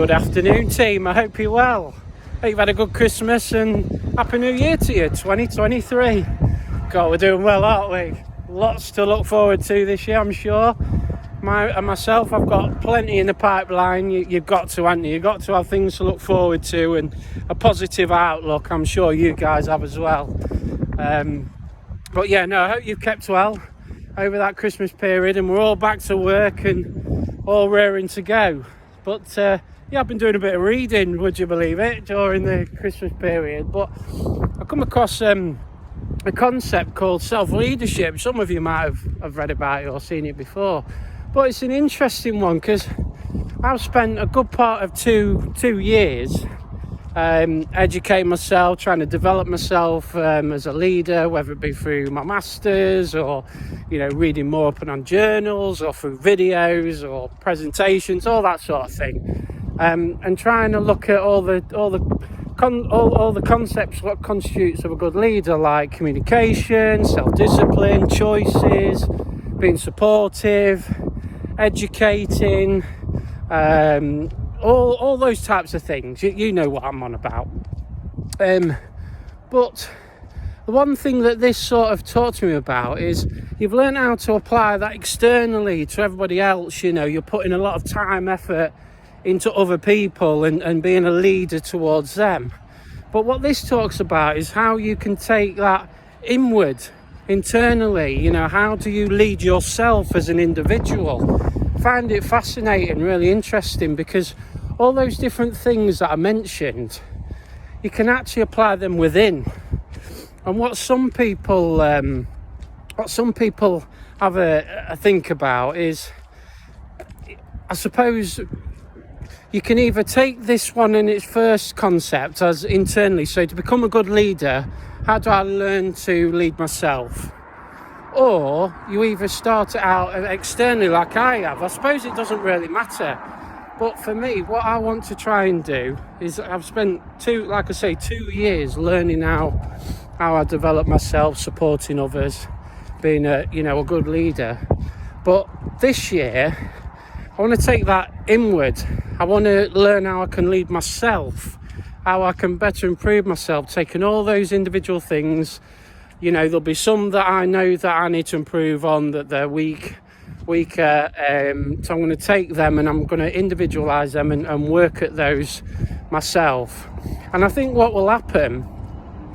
Good afternoon, team. I hope you're well. Hope you've had a good Christmas and Happy New Year to you, 2023. God, we're doing well, aren't we? Lots to look forward to this year, I'm sure. Myself, I've got plenty in the pipeline. You've got to, haven't you? You've got to have things to look forward to and a positive outlook. I'm sure you guys have as well. But yeah, no, I hope you've kept well over that Christmas period and we're all back to work and all raring to go. But yeah, I've been doing a bit of reading, would you believe it, during the Christmas period. But I come across a concept called self-leadership. Some of you might have read about it or seen it before. But it's an interesting one because I've spent a good part of two years educating myself, trying to develop myself as a leader, whether it be through my masters or, you know, reading more up on journals or through videos or presentations, all that sort of thing, and trying to look at all the concepts what constitutes of a good leader, like communication, self-discipline, choices, being supportive, educating, all those types of things. You know what I'm on about. But the one thing that this sort of taught to me about is you've learned how to apply that externally to everybody else. You know, you're putting a lot of time, effort into other people and being a leader towards them. But what this talks about is how you can take that inward, internally. You know, how do you lead yourself as an individual? I find it fascinating, really interesting, because all those different things that I mentioned, you can actually apply them within. And what some people have a think about is, I suppose, you can either take this one in its first concept as internally, so to become a good leader, how do I learn to lead myself? Or you either start it out externally like I have. I suppose it doesn't really matter. But for me, what I want to try and do is I've spent 2 years learning how I develop myself, supporting others, being a good leader. But this year, I want to take that inward. I want to learn how I can lead myself, how I can better improve myself, taking all those individual things. You know, there'll be some that I know that I need to improve on, that they're weaker. So I'm going to take them and I'm going to individualize them and work at those myself. And I think what will happen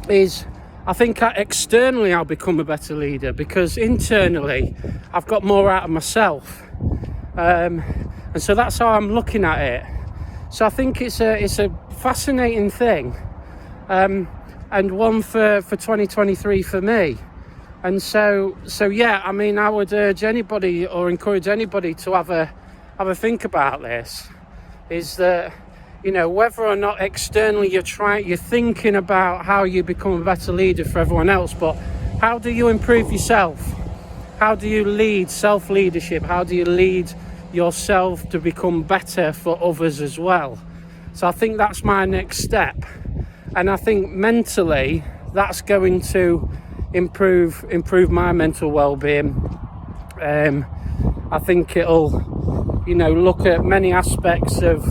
is, I think externally I'll become a better leader because internally I've got more out of myself. And so that's how I'm looking at it. So I think it's a fascinating thing. And one for 2023 for me. And so yeah, I mean, I would urge anybody or encourage anybody to have a think about this, is that, you know, whether or not externally you're thinking about how you become a better leader for everyone else, but how do you improve yourself? How do you lead self-leadership? How do you lead yourself to become better for others as well? So I think that's my next step. And I think mentally that's going to improve my mental well-being. I think it'll, you know, look at many aspects of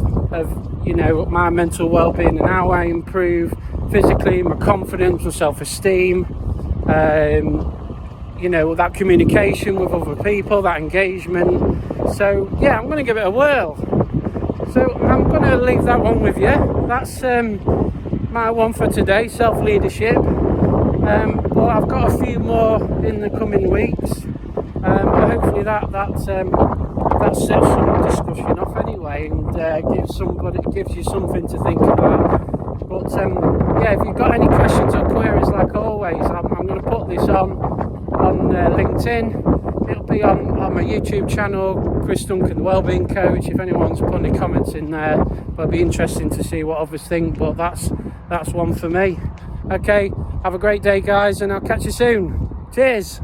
you know, my mental well-being and how I improve physically, my confidence, my self-esteem, you know, that communication with other people, that engagement. So yeah, I'm going to give it a whirl. So I'm going to leave that one with you. That's my one for today, self-leadership. But I've got a few more in the coming weeks. Hopefully that sets some discussion off anyway, and gives you something to think about. But yeah, if you've got any questions or queries, like always, I'm going to put this on LinkedIn. It'll be on my YouTube channel, Chris Duncan, the Wellbeing Coach. If anyone's put any comments in there, it'll be interesting to see what others think. But that's one for me. Okay, have a great day, guys, and I'll catch you soon. Cheers.